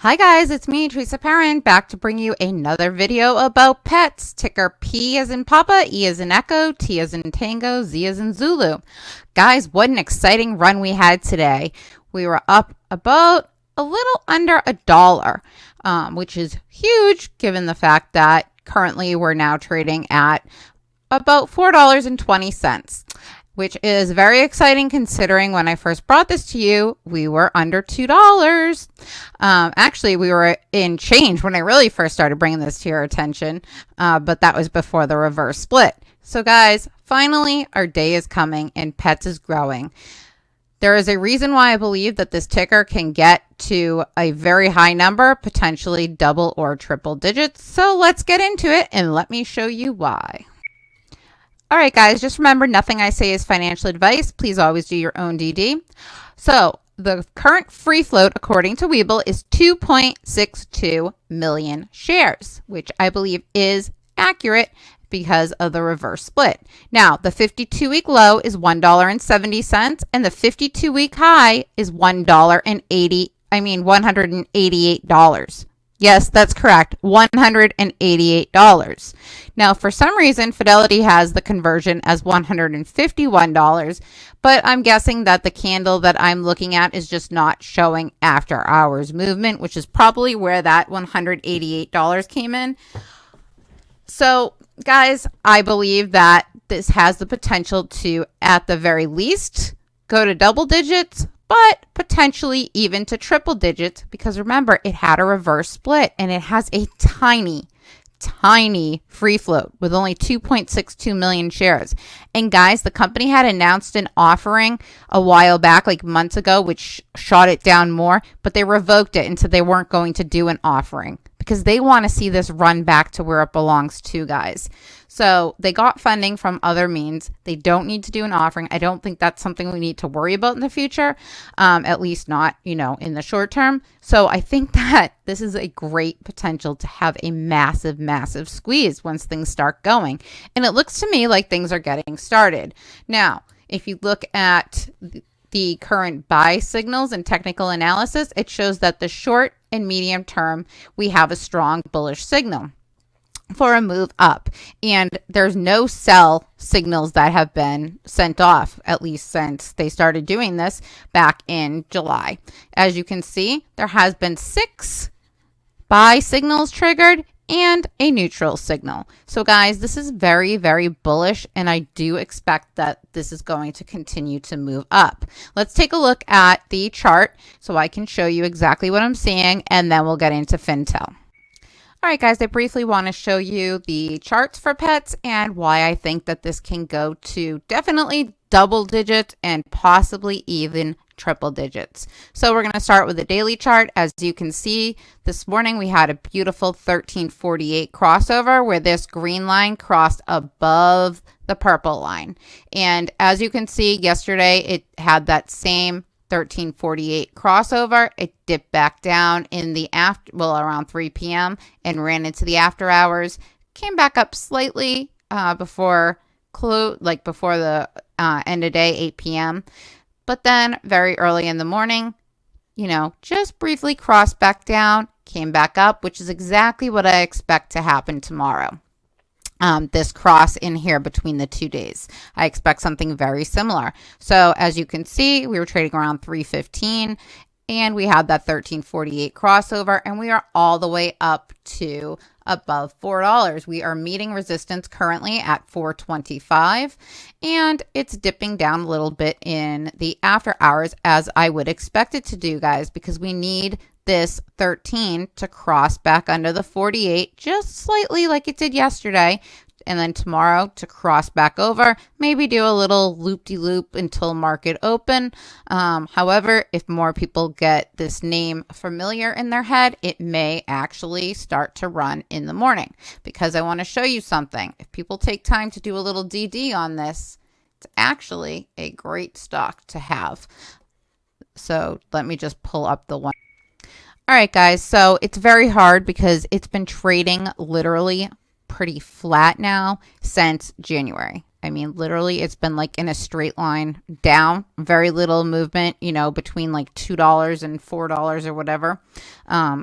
Hi guys, it's me, Teresa Perrin, back to bring you another video about pets. Ticker P as in Papa, E as in Echo, T as in Tango, Z as in Zulu. Guys, what an exciting run we had today. We were up about a little under $1, which is huge given the fact that currently we're now trading at about $4.20. Which is very exciting considering when I first brought this to you, we were under $2. Actually, we were in change when I really first started bringing this to your attention, but that was before the reverse split. So guys, finally our day is coming and PETZ is growing. There is a reason why I believe that this ticker can get to a very high number, potentially double or triple digits. So let's get into it and let me show you why. All right, guys, just remember nothing I say is financial advice. Please always do your own DD. So the current free float, according to Webull, is 2.62 million shares, which I believe is accurate because of the reverse split. Now, the 52-week low is $1.70, and the 52-week high is $188. Yes, that's correct. $188. Now, for some reason, Fidelity has the conversion as $151, but I'm guessing that the candle that I'm looking at is just not showing after hours movement, which is probably where that $188 came in. So, guys, I believe that this has the potential to, at the very least, go to double digits, but potentially even to triple digits, because remember, it had a reverse split and it has a tiny free float with only 2.62 million shares. And guys, the company had announced an offering a while back, like months ago, which shot it down more, but they revoked it and said they weren't going to do an offering because they want to see this run back to where it belongs to, guys. So they got funding from other means. They don't need to do an offering. I don't think that's something we need to worry about in the future, at least not, in the short term. So I think that this is a great potential to have a massive squeeze once things start going. And it looks to me like things are getting started. Now, if you look at the current buy signals and technical analysis, it shows that the short and medium term, we have a strong bullish signal for a move up, and there's no sell signals that have been sent off, at least since they started doing this back in July. As you can see, there has been 6 buy signals triggered and a neutral signal. So guys, this is very bullish, and I do expect that this is going to continue to move up. Let's take a look at the chart so I can show you exactly what I'm seeing, and then we'll get into Fintel. All right, guys, I briefly want to show you the charts for PETZ and why I think that this can go to definitely double digits and possibly even triple digits. So we're going to start with the daily chart. As you can see, this morning we had a beautiful 1348 crossover where this green line crossed above the purple line. And as you can see, yesterday it had that same 1348 crossover. It dipped back down in the around 3 p.m. and ran into the after hours. Came back up slightly before the end of day, 8 p.m. But then very early in the morning, just briefly crossed back down, came back up, which is exactly what I expect to happen tomorrow. This cross in here between the 2 days. I expect something very similar. So as you can see, we were trading around 315 and we had that 1348 crossover, and we are all the way up to above $4. We are meeting resistance currently at 425, and it's dipping down a little bit in the after hours, as I would expect it to do, guys, because we need this 13 to cross back under the 48 just slightly like it did yesterday, and then tomorrow to cross back over, maybe do a little loop-de-loop until market open. However, if more people get this name familiar in their head, it may actually start to run in the morning, because I want to show you something. If people take time to do a little DD on this, it's actually a great stock to have. So let me just pull up the one. All right, guys, so it's very hard because it's been trading literally pretty flat now since January. I mean, literally, it's been like in a straight line down, very little movement, you know, between like $2 and $4 or whatever.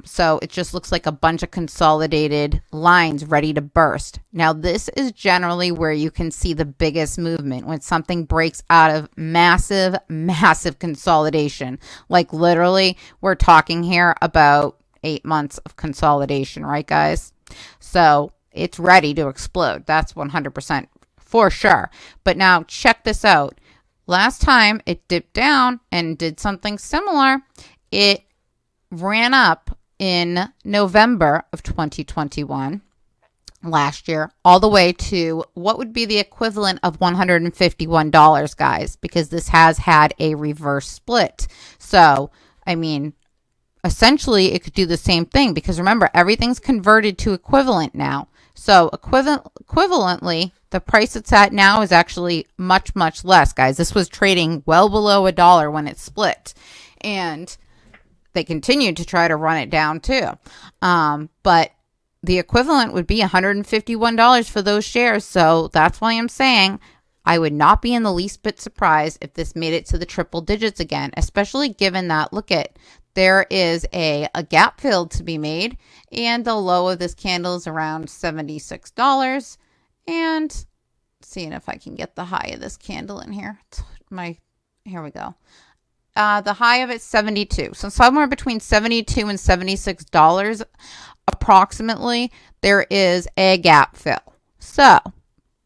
So it just looks like a bunch of consolidated lines ready to burst. Now, this is generally where you can see the biggest movement when something breaks out of massive, massive consolidation. Like literally, we're talking here about 8 months of consolidation, right, guys? So it's ready to explode. That's 100% for sure. But now check this out. Last time it dipped down and did something similar, it ran up in November of 2021 last year all the way to what would be the equivalent of $151, guys, because this has had a reverse split. So, I mean, essentially it could do the same thing because remember, everything's converted to equivalent now. So equivalently, the price it's at now is actually much, much less, guys. This was trading well below $1 when it split. And they continued to try to run it down too. But the equivalent would be $151 for those shares. So that's why I'm saying I would not be in the least bit surprised if this made it to the triple digits again, especially given that, look at, there is a gap fill to be made, and the low of this candle is around $76. And seeing if I can get the high of this candle in here. Here we go. The high of it's 72. So somewhere between $72 and $76 approximately, there is a gap fill. So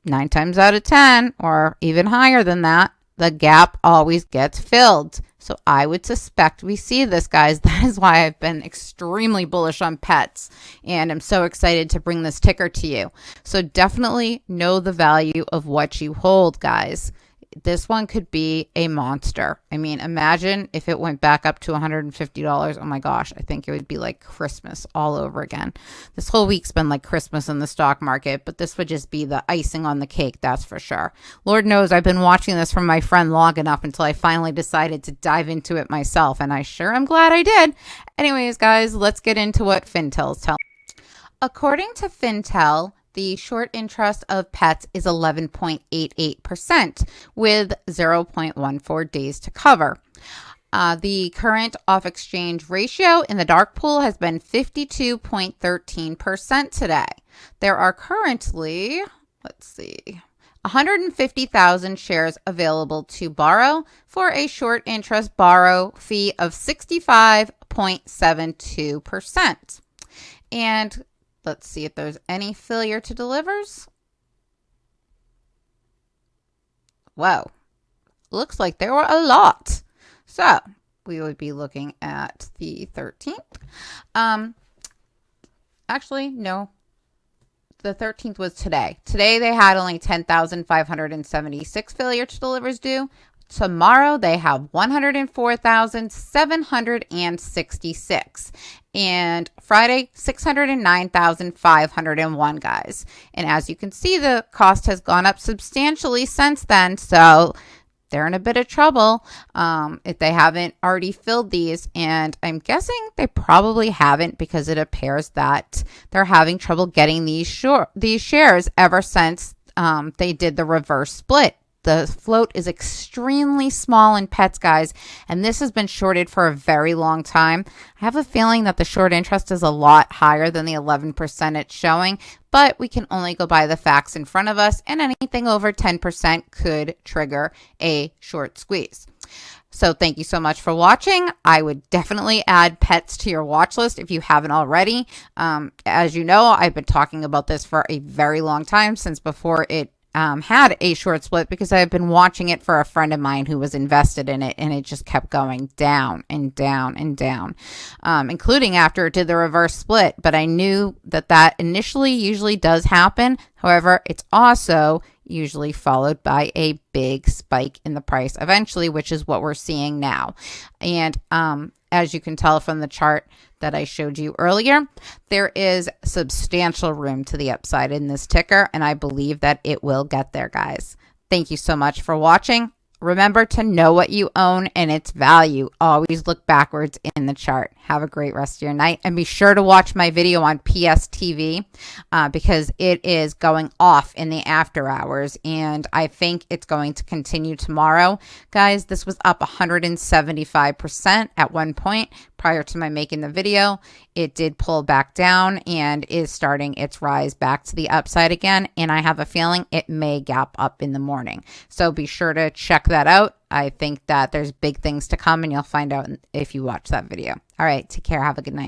9 times out of 10, or even higher than that, the gap always gets filled. So I would suspect we see this, guys. That is why I've been extremely bullish on PETZ, and I'm so excited to bring this ticker to you. So definitely know the value of what you hold, guys. This one could be a monster. I mean, imagine if it went back up to $150. Oh my gosh, I think it would be like Christmas all over again. This whole week's been like Christmas in the stock market, but this would just be the icing on the cake, that's for sure. Lord knows I've been watching this from my friend long enough until I finally decided to dive into it myself, and I sure am glad I did. Anyways, guys, let's get into what Fintel's telling. According to Fintel, the short interest of PETZ is 11.88% with 0.14 days to cover. The current off-exchange ratio in the dark pool has been 52.13% today. There are currently, 150,000 shares available to borrow for a short interest borrow fee of 65.72%. And let's see if there's any failure to delivers. Whoa, looks like there were a lot. So we would be looking at the 13th. Actually, no. The 13th was today. Today they had only 10,576 failure to delivers due. Tomorrow they have 104,766. And Friday, 609,501, guys. And as you can see, the cost has gone up substantially since then. So they're in a bit of trouble if they haven't already filled these. And I'm guessing they probably haven't because it appears that they're having trouble getting these shares ever since they did the reverse split. The float is extremely small in PETZ, guys, and this has been shorted for a very long time. I have a feeling that the short interest is a lot higher than the 11% it's showing, but we can only go by the facts in front of us, and anything over 10% could trigger a short squeeze. So thank you so much for watching. I would definitely add PETZ to your watch list if you haven't already. As you know, I've been talking about this for a very long time, since before it had a short split, because I've been watching it for a friend of mine who was invested in it, and it just kept going down and down and down, including after it did the reverse split. But I knew that initially usually does happen. However, it's also usually followed by a big spike in the price eventually, which is what we're seeing now. And as you can tell from the chart that I showed you earlier, there is substantial room to the upside in this ticker, and I believe that it will get there, guys. Thank you so much for watching. Remember to know what you own and its value. Always look backwards in the chart. Have a great rest of your night. And be sure to watch my video on PSTV because it is going off in the after hours. And I think it's going to continue tomorrow. Guys, this was up 175% at one point prior to my making the video. It did pull back down and is starting its rise back to the upside again. And I have a feeling it may gap up in the morning. So be sure to check that out. I think that there's big things to come and you'll find out if you watch that video. All right, take care. Have a good night.